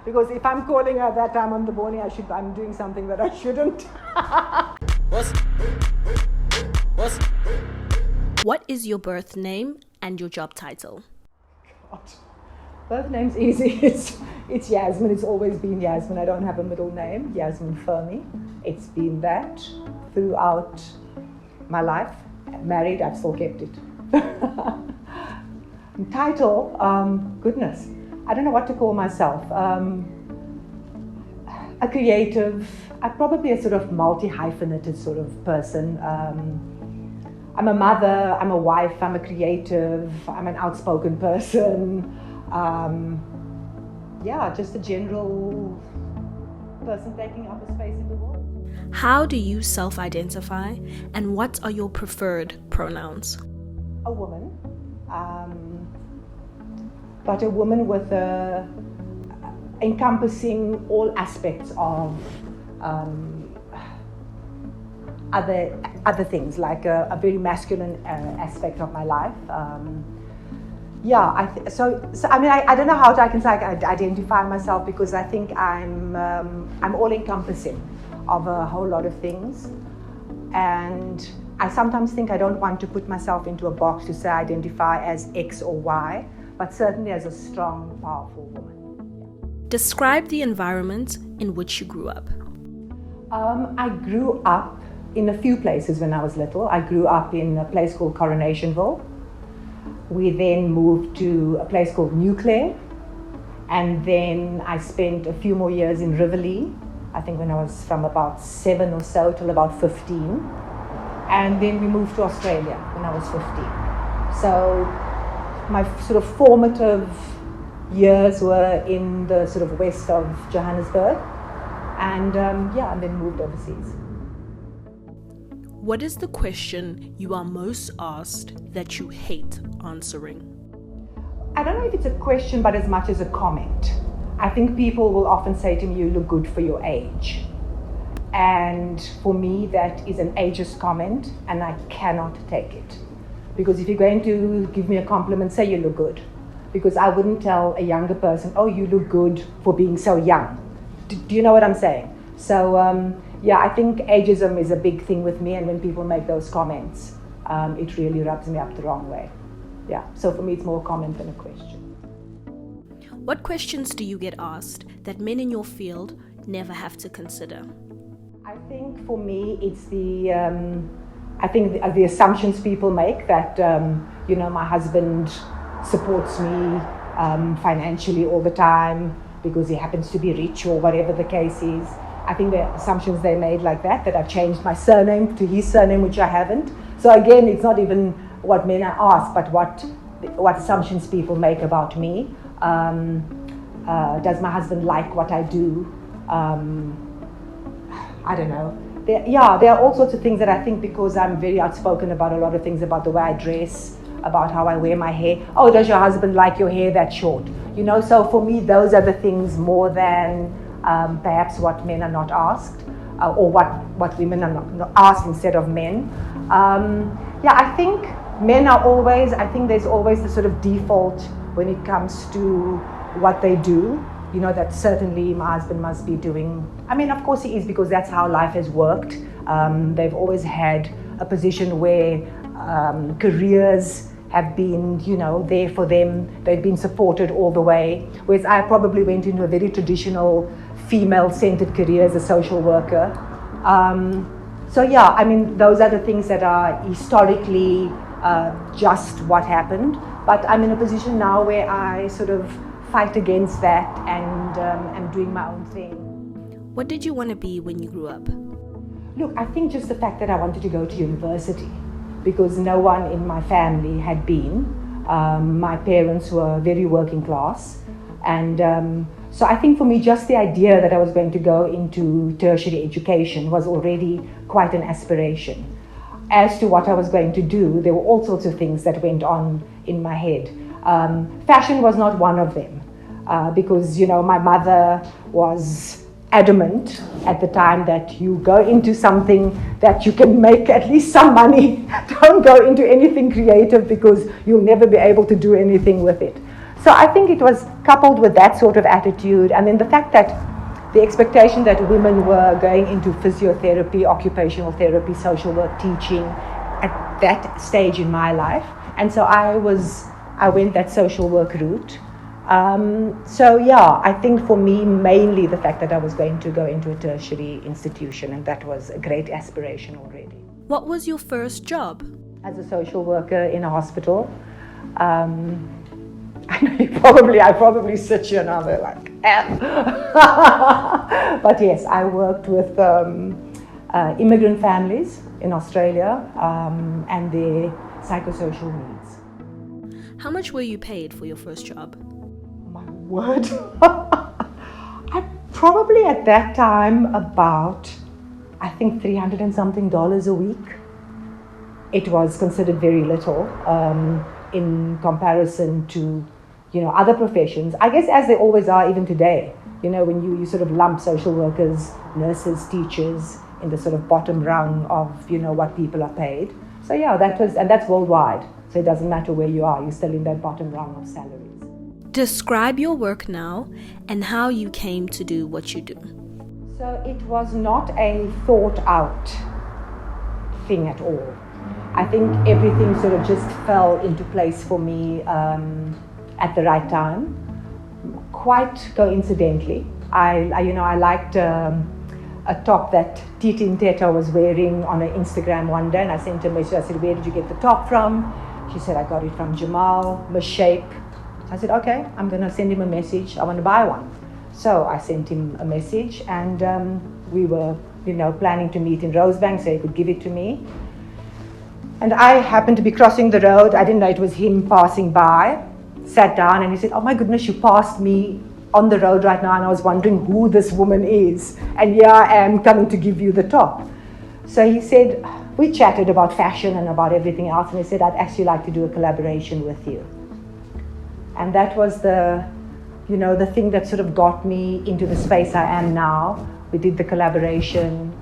Because if I'm calling her that time on the morning, I'm doing something that I shouldn't. What is your birth name and your job title? God. Birth name's easy. It's Yasmin. It's always been Yasmin. I don't have a middle name. Yasmin Furmie. It's been that throughout my life. Married, I've still kept it. Title, goodness. I don't know what to call myself. A creative. I'm probably a sort of multi-hyphenated sort of person. I'm a mother, I'm a wife, I'm a creative, I'm an outspoken person. Just a general person taking up a space in the world. How do you self-identify, and what are your preferred pronouns? A woman, but a woman with encompassing all aspects of other things, like a very masculine aspect of my life. I don't know how I can identify myself, because I think I'm all encompassing of a whole lot of things, and I sometimes think I don't want to put myself into a box to say I identify as X or Y, but certainly as a strong, powerful woman. Describe the environment in which you grew up. I grew up in a few places when I was little. I grew up in a place called Coronationville. We then moved to a place called New Clare, and then I spent a few more years in Rivoli, I think when I was from about 7 or so till about 15. And then we moved to Australia when I was 15. So my sort of formative years were in the sort of west of Johannesburg, and then moved overseas. What is the question you are most asked that you hate answering? I don't know if it's a question, but as much as a comment. I think people will often say to me, "You look good for your age." And for me, that is an ageist comment, and I cannot take it. Because if you're going to give me a compliment, say you look good. Because I wouldn't tell a younger person, "Oh, you look good for being so young." Do you know what I'm saying? So, I think ageism is a big thing with me, and when people make those comments, it really rubs me up the wrong way. Yeah, so for me, it's more a comment than a question. What questions do you get asked that men in your field never have to consider? I think for me, it's the assumptions people make that, my husband supports me financially all the time because he happens to be rich or whatever the case is. I think the assumptions they made like that I've changed my surname to his surname, which I haven't. So again, it's not even what men are asked, but what assumptions people make about me. Does my husband like what I do? I don't know. There are all sorts of things that I think, because I'm very outspoken about a lot of things, about the way I dress, about how I wear my hair. Oh, does your husband like your hair that short? So for me, those are the things more than perhaps what men are not asked, or what women are not asked instead of men. I think men are always, there's always the sort of default when it comes to what they do. That certainly my husband must be doing. Of course he is, because that's how life has worked. They've always had a position where careers have been, there for them. They've been supported all the way. Whereas I probably went into a very traditional female-centered career as a social worker. Those are the things that are historically just what happened. But I'm in a position now where I sort of fight against that and am doing my own thing. What did you want to be when you grew up? Look, I think just the fact that I wanted to go to university, because no one in my family had been. My parents were very working class, and so I think for me, just the idea that I was going to go into tertiary education was already quite an aspiration. As to what I was going to do, there were all sorts of things that went on in my head. Fashion was not one of them, because my mother was adamant at the time that you go into something that you can make at least some money. Don't go into anything creative, because you'll never be able to do anything with it. So I think it was coupled with that sort of attitude, and then the fact that the expectation that women were going into physiotherapy, occupational therapy, social work, teaching at that stage in my life. And so I went that social work route. So yeah, I think for me, mainly the fact that I was going to go into a tertiary institution, and that was a great aspiration already. What was your first job? As a social worker in a hospital. I know I probably sit here now, they're like, but yes, I worked with immigrant families in Australia and their psychosocial needs. How much were you paid for your first job? My word. I probably at that time about, I think $300 and something a week. It was considered very little in comparison to, other professions. I guess as they always are even today. When you sort of lump social workers, nurses, teachers in the sort of bottom rung of, what people are paid. So yeah, that's worldwide. So it doesn't matter where you are, you're still in that bottom rung of salaries. Describe your work now and how you came to do what you do. So it was not a thought out thing at all. I think everything sort of just fell into place for me at the right time, quite coincidentally. I liked a top that Titi Nteta was wearing on her Instagram one day, and I sent her a message. I said, "Where did you get the top from?" She said, "I got it from Jamal, misshape." I said, "Okay, I'm going to send him a message. I want to buy one." So I sent him a message, and we were, planning to meet in Rosebank so he could give it to me. And I happened to be crossing the road. I didn't know it was him passing by. Sat down and he said, "Oh my goodness, you passed me on the road right now, and I was wondering who this woman is. And here I am coming to give you the top." So he said, we chatted about fashion and about everything else, and he said, "I'd actually like to do a collaboration with you." And that was the thing that sort of got me into the space I am now. We did the collaboration.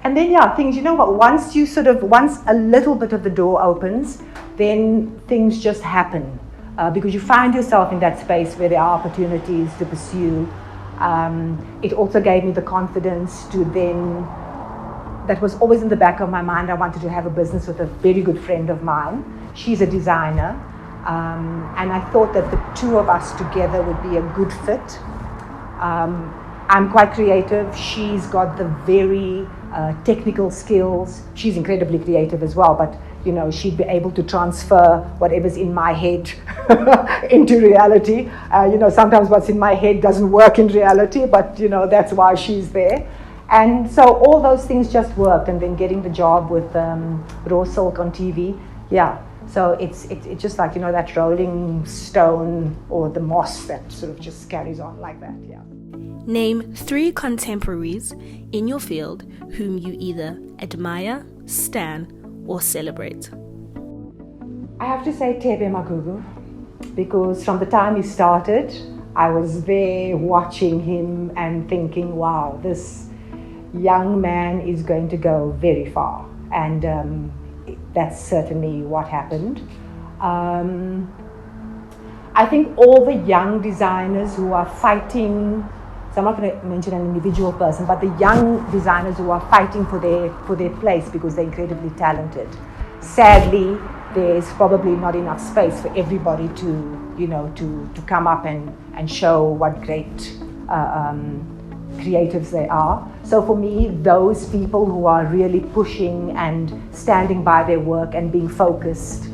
And then, things, once a little bit of the door opens, then things just happen. Because you find yourself in that space where there are opportunities to pursue. It also gave me the confidence to then, that was always in the back of my mind, I wanted to have a business with a very good friend of mine. She's a designer. And I thought that the two of us together would be a good fit. I'm quite creative. She's got the very technical skills. She's incredibly creative as well, but she'd be able to transfer whatever's in my head into reality. Sometimes what's in my head doesn't work in reality, but that's why she's there. And so all those things just worked, and then getting the job with Raw Silk on TV, so it's just like, that rolling stone or the moss that sort of just carries on like that, Name 3 contemporaries in your field whom you either admire, stan, or celebrate. I have to say THEMBE Magugu, because from the time he started, I was there watching him and thinking, wow, this young man is going to go very far. And that's certainly what happened. I think all the young designers who are fighting, so I'm not going to mention an individual person, but the young designers who are fighting for their place because they're incredibly talented. Sadly, there's probably not enough space for everybody to come up and show what great creatives they are. So for me, those people who are really pushing and standing by their work and being focused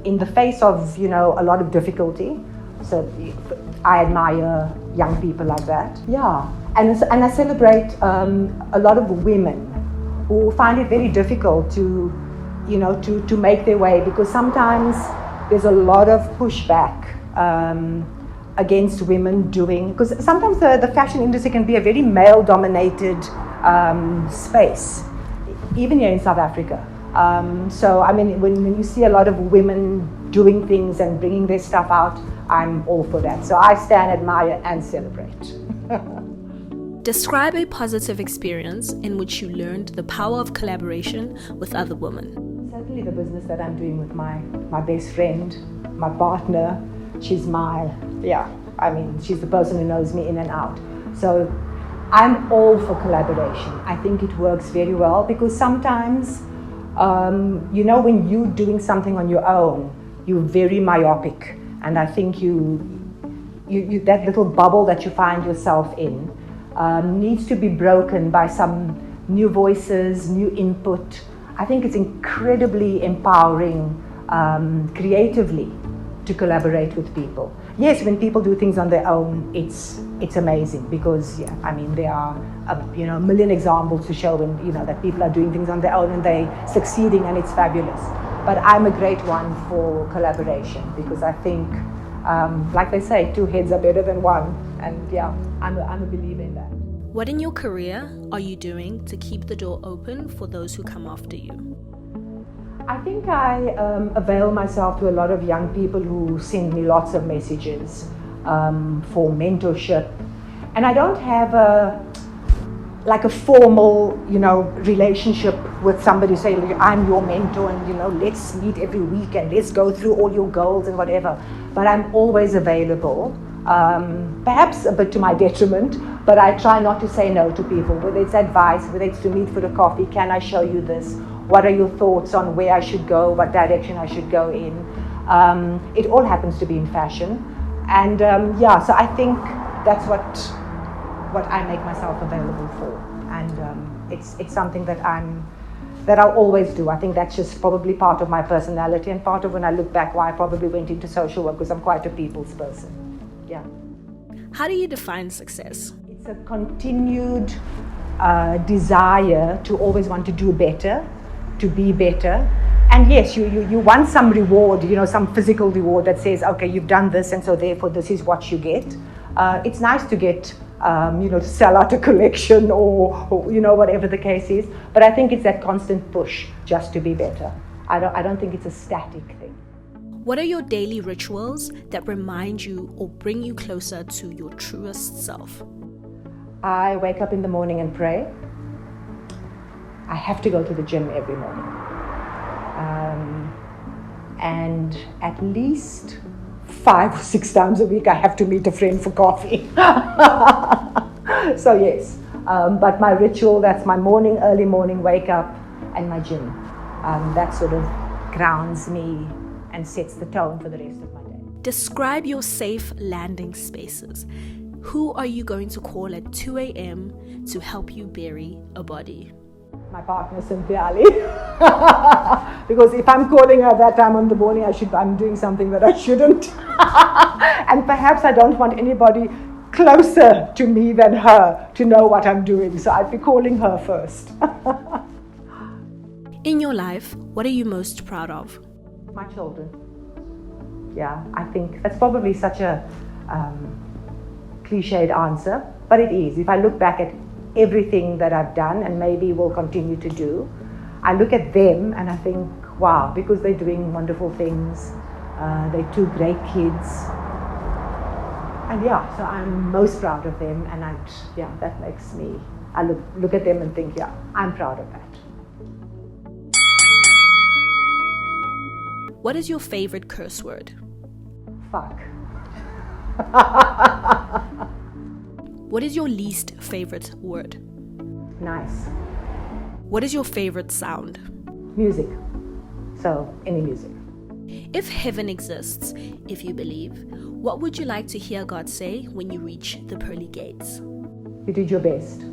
in the face of a lot of difficulty. So I admire young people like that. And I celebrate a lot of women who find it very difficult to make their way, because sometimes there's a lot of pushback against women doing, because sometimes the fashion industry can be a very male-dominated space, even here in South Africa. So I mean, when you see a lot of women doing things and bringing their stuff out, I'm all for that. So I stand, admire, and celebrate. Describe a positive experience in which you learned the power of collaboration with other women. Certainly definitely the business that I'm doing with my best friend, my partner. She's she's the person who knows me in and out. So I'm all for collaboration. I think it works very well because sometimes, when you're doing something on your own, you're very myopic. And I think you that little bubble that you find yourself in needs to be broken by some new voices, new input. I think it's incredibly empowering creatively to collaborate with people. Yes, when people do things on their own, it's amazing because there are a million examples to show when that people are doing things on their own and they succeeding and it's fabulous. But I'm a great one for collaboration because I think, like they say, two heads are better than one, and I'm a believer in that. What in your career are you doing to keep the door open for those who come after you? I think I avail myself to a lot of young people who send me lots of messages for mentorship. And I don't have a formal, relationship with somebody saying, I'm your mentor and, let's meet every week and let's go through all your goals and whatever. But I'm always available, perhaps a bit to my detriment, but I try not to say no to people, whether it's advice, whether it's to meet for a coffee, can I show you this? What are your thoughts on where I should go, what direction I should go in? It all happens to be in fashion. And so I think that's what I make myself available for. And it's something that I'll always do. I think that's just probably part of my personality and part of when I look back why I probably went into social work because I'm quite a people's person. Yeah. How do you define success? It's a continued desire to always want to do better, to be better. And yes, you want some reward, some physical reward that says, okay, you've done this and so therefore this is what you get. It's nice to get, to sell out a collection or whatever the case is. But I think it's that constant push just to be better. I don't think it's a static thing. What are your daily rituals that remind you or bring you closer to your truest self? I wake up in the morning and pray. I have to go to the gym every morning. And at least 5 or 6 times a week I have to meet a friend for coffee. So yes, but my ritual, that's my early morning wake up and my gym. That sort of grounds me and sets the tone for the rest of my day. Describe your safe landing spaces. Who are you going to call at 2 a.m. to help you bury a body? My partner, Cynthia. Because if I'm calling her that time in the morning, I'm doing something that I shouldn't. And perhaps I don't want anybody closer to me than her to know what I'm doing. So I'd be calling her first. In your life, what are you most proud of? My children. Yeah, I think that's probably such a cliched answer, but it is. If I look back at everything that I've done and maybe will continue to do, I look at them and I think, wow, because they're doing wonderful things. They're 2 great kids. And so I'm most proud of them, and that makes me, I look at them and think, I'm proud of that. What is your favorite curse word? Fuck. What is your least favorite word? Nice. What is your favorite sound? Music. So, any music. If heaven exists, if you believe, what would you like to hear God say when you reach the pearly gates? You did your best.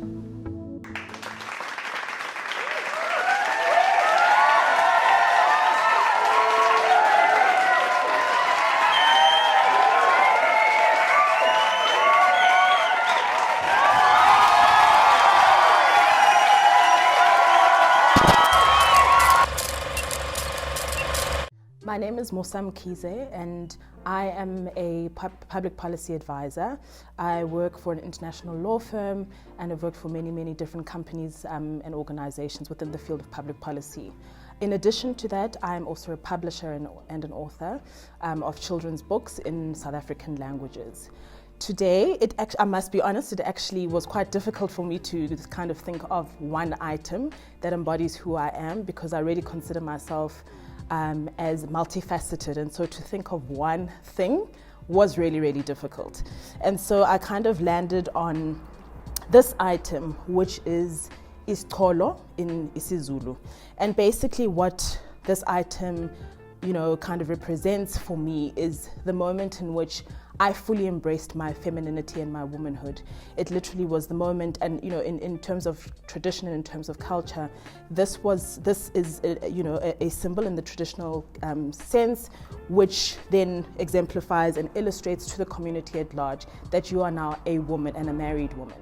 My name is Mosam Kize and I am a public policy advisor. I work for an international law firm and I've worked for many different companies and organizations within the field of public policy. In addition to that, I'm also a publisher and an author of children's books in South African languages. Today, I must be honest, it actually was quite difficult for me to kind of think of one item that embodies who I am, because I really consider myself as multifaceted, and so to think of one thing was really, really difficult. And so I kind of landed on this item, which is isicholo in isiZulu. And basically what this item, you know, kind of represents for me is the moment in which I fully embraced my femininity and my womanhood. It literally was the moment, and you know, in terms of tradition and in terms of culture, this is a symbol in the traditional sense, which then exemplifies and illustrates to the community at large that you are now a woman and a married woman.